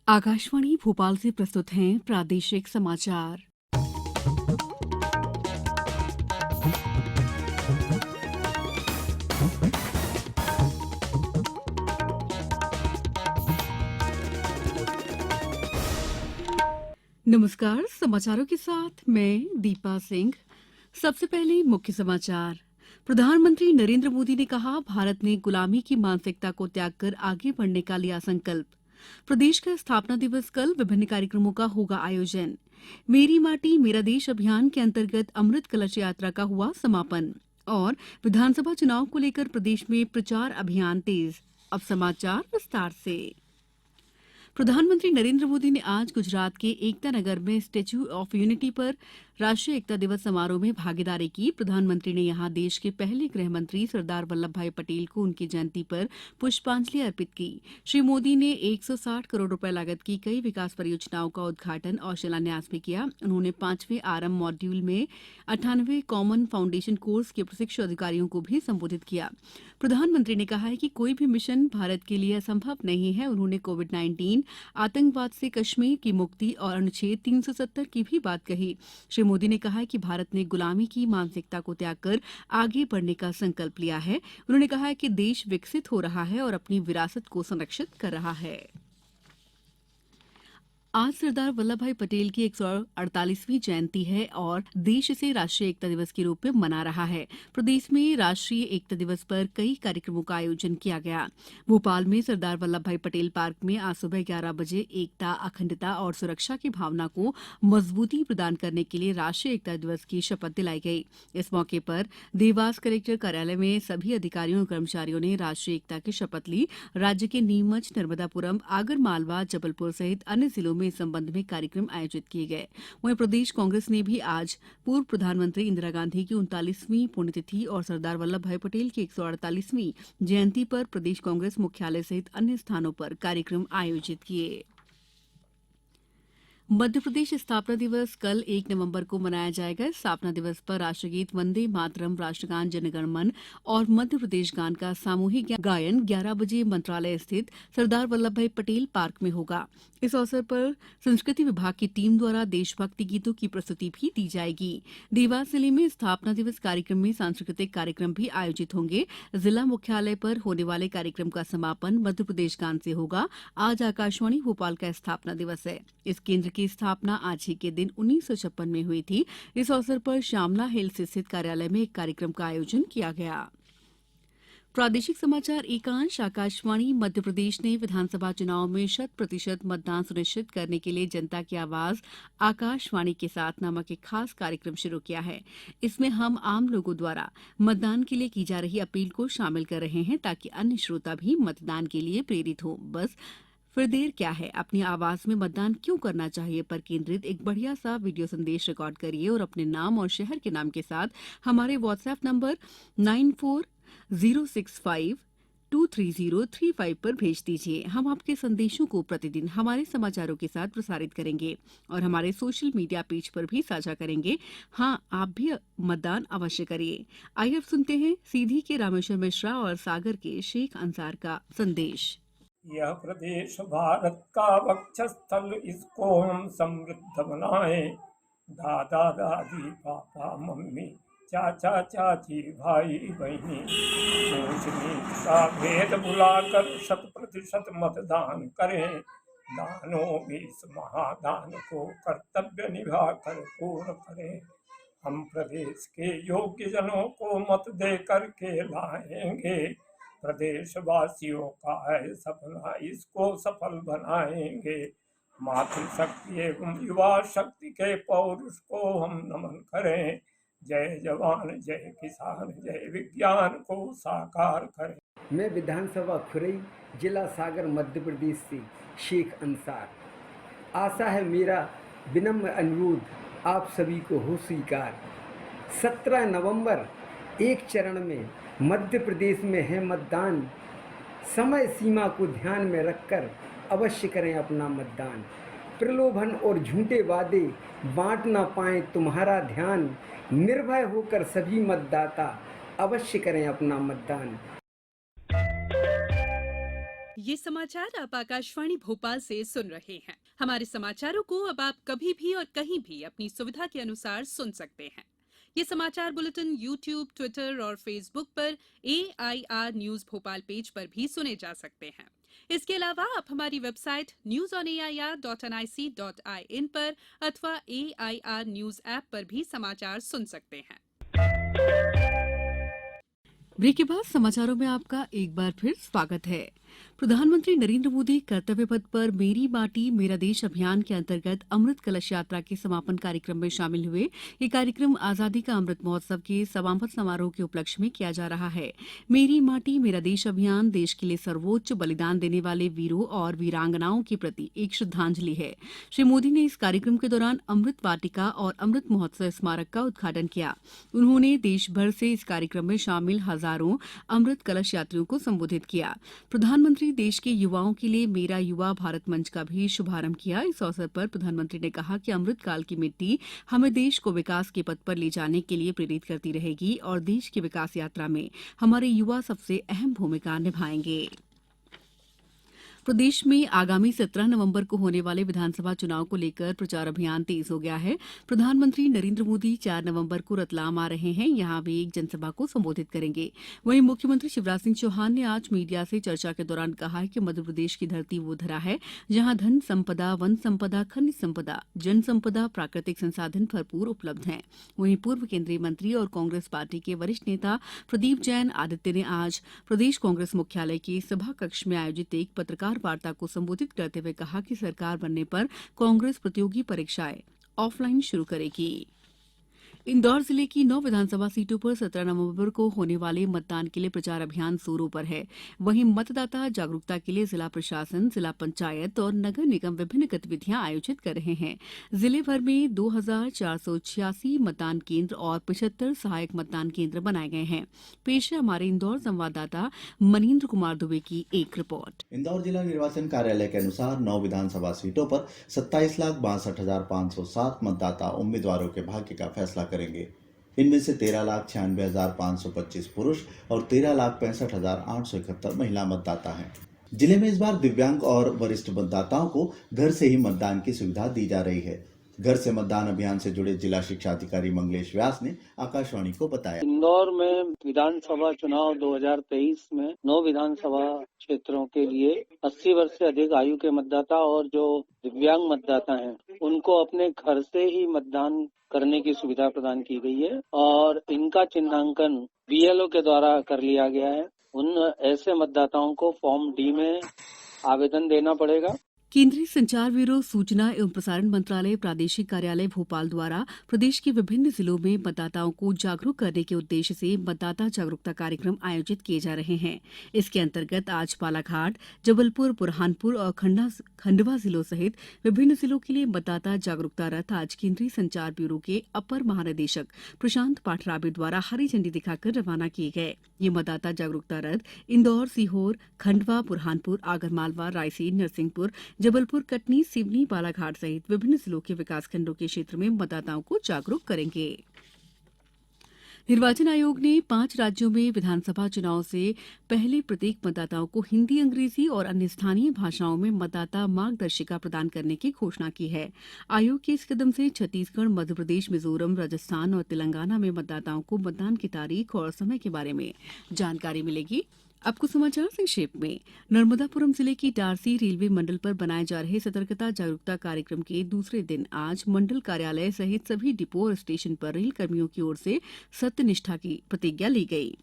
आकाशवाणी भोपाल से प्रस्तुत हैं प्रादेशिक समाचार। नमस्कार, समाचारों के साथ मैं दीपा सिंह। सबसे पहले मुख्य समाचार। प्रधानमंत्री नरेंद्र मोदी ने कहा, भारत ने गुलामी की मानसिकता को त्याग कर आगे बढ़ने का लिया संकल्प। प्रदेश का स्थापना दिवस कल, विभिन्न कार्यक्रमों का होगा आयोजन। मेरी माटी मेरा देश अभियान के अंतर्गत अमृत कलश यात्रा का हुआ समापन। और विधानसभा चुनाव को लेकर प्रदेश में प्रचार अभियान तेज। अब समाचार विस्तार से। प्रधानमंत्री नरेंद्र मोदी ने आज गुजरात के एकता नगर में स्टैच्यू ऑफ यूनिटी पर राष्ट्रीय एकता दिवस समारोह में भागीदारी की। प्रधानमंत्री ने यहां देश के पहले गृह मंत्री सरदार वल्लभ भाई पटेल को उनकी जयंती पर पुष्पांजलि अर्पित की। श्री मोदी ने 160 करोड़ रुपए लागत की कई विकास परियोजनाओं का उद्घाटन और शिलान्यास भी किया। उन्होंने 5वें आरंभ मॉड्यूल में 98 कॉमन फाउंडेशन कोर्स के प्रशिक्षु अधिकारियों को भी संबोधित किया। प्रधानमंत्री ने कहा है कि कोई भी मिशन भारत के लिए असंभव नहीं है। उन्होंने कोविड-19, आतंकवाद से कश्मीर की मुक्ति और अनुच्छेद 370 की भी बात कही। श्री मोदी ने कहा कि भारत ने गुलामी की मानसिकता को त्याग कर आगे बढ़ने का संकल्प लिया है। उन्होंने कहा कि देश विकसित हो रहा है और अपनी विरासत को संरक्षित कर रहा है। आज सरदार वल्लभ भाई पटेल की 148वीं जयंती है और देश इसे राष्ट्रीय एकता दिवस के रूप में मना रहा है। प्रदेश में राष्ट्रीय एकता दिवस पर कई कार्यक्रमों का आयोजन किया गया। भोपाल में सरदार वल्लभ भाई पटेल पार्क में आज सुबह 11 बजे एकता, अखंडता और सुरक्षा की भावना को मजबूती प्रदान करने के लिए राष्ट्रीय एकता दिवस की शपथ दिलाई गई। इस मौके पर देवास कलेक्टर कार्यालय में सभी अधिकारियों और कर्मचारियों ने राष्ट्रीय एकता की शपथ ली। राज्य के नीमच, नर्मदापुरम, आगरमालवा, जबलपुर सहित अन्य जिलों में इस संबंध में कार्यक्रम आयोजित किए गए। वहीं प्रदेश कांग्रेस ने भी आज पूर्व प्रधानमंत्री इंदिरा गांधी की 39वीं पुण्यतिथि और सरदार वल्लभ भाई पटेल की 148वीं जयंती पर प्रदेश कांग्रेस मुख्यालय सहित अन्य स्थानों पर कार्यक्रम आयोजित किए। मध्य प्रदेश स्थापना दिवस कल 1 नवंबर को मनाया जाएगा। स्थापना दिवस पर राष्ट्रगीत वंदे मातरम, राष्ट्रगान जनगण मन और मध्य प्रदेश गान का सामूहिक गायन 11 बजे मंत्रालय स्थित सरदार वल्लभ भाई पटेल पार्क में होगा। इस अवसर पर संस्कृति विभाग की टीम द्वारा देशभक्ति गीतों की प्रस्तुति भी दी जाएगी। देवास जिले में स्थापना दिवस कार्यक्रम में सांस्कृतिक कार्यक्रम भी आयोजित होंगे। जिला मुख्यालय पर होने वाले कार्यक्रम का समापन मध्य प्रदेश गान से होगा। आज आकाशवाणी भोपाल का स्थापना दिवस है। इस केंद्र की स्थापना आज ही के दिन 1956 में हुई थी। इस अवसर पर श्यामला हिल्स स्थित कार्यालय में एक कार्यक्रम का आयोजन किया गया। प्रादेशिक समाचार एकांश आकाशवाणी मध्य प्रदेश ने विधानसभा चुनाव में 100% मतदान सुनिश्चित करने के लिए जनता की आवाज आकाशवाणी के साथ नामक एक खास कार्यक्रम शुरू किया है। इसमें हम आम लोगों द्वारा मतदान के लिए की जा रही अपील को शामिल कर रहे हैं ताकि अन्य श्रोता भी मतदान के लिए प्रेरित हो। बस फिर देर क्या है, अपनी आवाज में मतदान क्यों करना चाहिए पर केंद्रित एक बढ़िया सा वीडियो संदेश रिकॉर्ड करिए और अपने नाम और शहर के नाम के साथ हमारे व्हाट्सएप नंबर 9406523035 पर भेज दीजिए। हम आपके संदेशों को प्रतिदिन हमारे समाचारों के साथ प्रसारित करेंगे और हमारे सोशल मीडिया पेज पर भी साझा करेंगे। हाँ, आप भी मतदान अवश्य करिए। आइए अब सुनते हैं सीधी के रामेश्वर मिश्रा और सागर के शेख अंसार का संदेश। यह प्रदेश भारत का वक्षस्थल, इसको हम समृद्ध बनाएं। दादा दादी, पापा मम्मी, चाचा चाची, भाई बहनी, ऊंच नीच का भेद भुलाकर 100% मतदान करें। दानों में इस महादान को कर्तव्य निभाकर पूर्ण करें। हम प्रदेश के योग्य जनों को मत दे करके लाएंगे। प्रदेशवासियों का है सपना, इसको सफल बनाएंगे। मातृशक्ति एवं युवा शक्ति के पौरुष को हम नमन करें। जय जवान, जय किसान, जय विज्ञान को साकार करें। मैं विधानसभा खुरई, जिला सागर, मध्य प्रदेश से शेख अंसार। आशा है मेरा विनम्र अनुरोध आप सभी को हो स्वीकार। 17 नवंबर एक चरण में मध्य प्रदेश में है मतदान। समय सीमा को ध्यान में रखकर अवश्य करें अपना मतदान। प्रलोभन और झूठे वादे बांट ना पाएं तुम्हारा ध्यान। निर्भय होकर सभी मतदाता अवश्य करें अपना मतदान। ये समाचार आप आकाशवाणी भोपाल से सुन रहे हैं। हमारे समाचारों को अब आप कभी भी और कहीं भी अपनी सुविधा के अनुसार सुन सकते हैं। ये समाचार बुलेटिन YouTube, ट्विटर और फेसबुक पर AIR न्यूज भोपाल पेज पर भी सुने जा सकते हैं। इसके अलावा आप हमारी वेबसाइट newsonair.nic.in पर अथवा AIR न्यूज ऐप पर भी समाचार सुन सकते हैं। ब्रेक के बाद समाचारों में आपका एक बार फिर स्वागत है। प्रधानमंत्री नरेंद्र मोदी कर्तव्य पथ पर मेरी माटी मेरा देश अभियान के अंतर्गत अमृत कलश यात्रा के समापन कार्यक्रम में शामिल हुए। ये कार्यक्रम आजादी का अमृत महोत्सव के समापन समारोह के उपलक्ष्य में किया जा रहा है। मेरी माटी मेरा देश अभियान देश के लिए सर्वोच्च बलिदान देने वाले वीरों और वीरांगनाओं के प्रति एक श्रद्धांजलि है। श्री मोदी ने इस कार्यक्रम के दौरान अमृत वाटिका और अमृत महोत्सव स्मारक का उद्घाटन किया। उन्होंने देश भर से इस कार्यक्रम में शामिल हजारों अमृत कलश यात्रियों को संबोधित किया। प्रधानमंत्री देश के युवाओं के लिए मेरा युवा भारत मंच का भी शुभारंभ किया। इस अवसर पर प्रधानमंत्री ने कहा कि अमृत काल की मिट्टी हमें देश को विकास के पथ पर ले जाने के लिए प्रेरित करती रहेगी और देश की विकास यात्रा में हमारे युवा सबसे अहम भूमिका निभाएंगे। प्रदेश में आगामी 17 नवंबर को होने वाले विधानसभा चुनाव को लेकर प्रचार अभियान तेज हो गया है। प्रधानमंत्री नरेंद्र मोदी 4 नवंबर को रतलाम आ रहे हैं। यहां वे एक जनसभा को संबोधित करेंगे। वहीं मुख्यमंत्री शिवराज सिंह चौहान ने आज मीडिया से चर्चा के दौरान कहा है कि मध्यप्रदेश की धरती वो धरा है जहां धन संपदा, वन संपदा, खनिज संपदा, जन संपदा, प्राकृतिक संसाधन भरपूर उपलब्ध हैं। वहीं पूर्व केंद्रीय मंत्री और कांग्रेस पार्टी के वरिष्ठ नेता प्रदीप जैन आदित्य ने आज प्रदेश कांग्रेस मुख्यालय के सभा कक्ष में आयोजित एक पत्रकार वार्ता को संबोधित करते हुए कहा कि सरकार बनने पर कांग्रेस प्रतियोगी परीक्षाएं ऑफलाइन शुरू करेगी। इंदौर जिले की 9 विधानसभा सीटों पर 17 नवंबर को होने वाले मतदान के लिए प्रचार अभियान जोरों पर है। वहीं मतदाता जागरूकता के लिए जिला प्रशासन, जिला पंचायत और नगर निगम विभिन्न गतिविधियां आयोजित कर रहे हैं। जिले भर में 2486 मतदान केंद्र और 75 सहायक मतदान केंद्र बनाए गए हैं। पेश है हमारे इंदौर संवाददाता मनीन्द्र कुमार दुबे की एक रिपोर्ट। इंदौर जिला निर्वाचन कार्यालय के अनुसार 9 विधानसभा सीटों पर 27,62,507 मतदाता उम्मीदवारों के भाग्य का फैसला करेंगे। इनमें से 13,96,525 पुरुष और 13,65,871 महिला मतदाता हैं। जिले में इस बार दिव्यांग और वरिष्ठ मतदाताओं को घर से ही मतदान की सुविधा दी जा रही है। घर से मतदान अभियान से जुड़े जिला शिक्षा अधिकारी मंगलेश व्यास ने आकाशवाणी को बताया। इंदौर में विधानसभा चुनाव 2023 में 9 विधानसभा क्षेत्रों के लिए 80 वर्ष से अधिक आयु के मतदाता और जो दिव्यांग मतदाता हैं उनको अपने घर से ही मतदान करने की सुविधा प्रदान की गई है और इनका चिन्हांकन BLO के द्वारा कर लिया गया है। उन ऐसे मतदाताओं को फॉर्म D में आवेदन देना पड़ेगा। केंद्रीय संचार ब्यूरो, सूचना एवं प्रसारण मंत्रालय, प्रादेशिक कार्यालय भोपाल द्वारा प्रदेश के विभिन्न जिलों में मतदाताओं को जागरूक करने के उद्देश्य से मतदाता जागरूकता कार्यक्रम आयोजित किए जा रहे हैं। इसके अंतर्गत आज बालाघाट, जबलपुर, बुरहानपुर और खंडवा जिलों सहित विभिन्न जिलों के लिए मतदाता जागरूकता रथ आज केंद्रीय संचार ब्यूरो के अपर महानिदेशक प्रशांत पाठराबे द्वारा हरी झंडी दिखाकर रवाना किए गए। ये मतदाता जागरूकता रथ इंदौर, सीहोर, खंडवा, बुरहानपुर, आगरमालवा, रायसेन, नरसिंहपुर, जबलपुर, कटनी, सिवनी, बालाघाट सहित विभिन्न जिलों के विकासखंडों के क्षेत्र में मतदाताओं को जागरूक करेंगे। निर्वाचन आयोग ने 5 राज्यों में विधानसभा चुनाव से पहले प्रत्येक मतदाताओं को हिंदी, अंग्रेजी और अन्य स्थानीय भाषाओं में मतदाता मार्गदर्शिका प्रदान करने की घोषणा की है। आयोग के इस कदम से छत्तीसगढ़, मध्यप्रदेश, मिजोरम, राजस्थान और तेलंगाना में मतदाताओं को मतदान की तारीख और समय के बारे में जानकारी मिलेगी। अब कुछ समाचार संक्षेप में। नर्मदापुरम जिले की टारसी रेलवे मंडल पर बनाए जा रहे सतर्कता जागरूकता कार्यक्रम के दूसरे दिन आज मंडल कार्यालय सहित सभी डिपो और स्टेशन पर रेल कर्मियों की ओर से सत्यनिष्ठा की प्रतिज्ञा ली गई।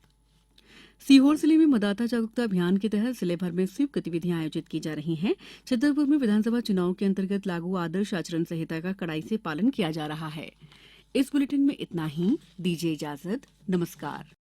सीहोर जिले में मतदाता जागरूकता अभियान के तहत जिले भर में स्वीप गतिविधियां आयोजित की जा रही हैं। छतरपुर में विधानसभा चुनाव के अंतर्गत लागू आदर्श आचरण संहिता का कड़ाई से पालन किया जा रहा है। इस बुलेटिन में इतना ही। दीजिए इजाजत। नमस्कार।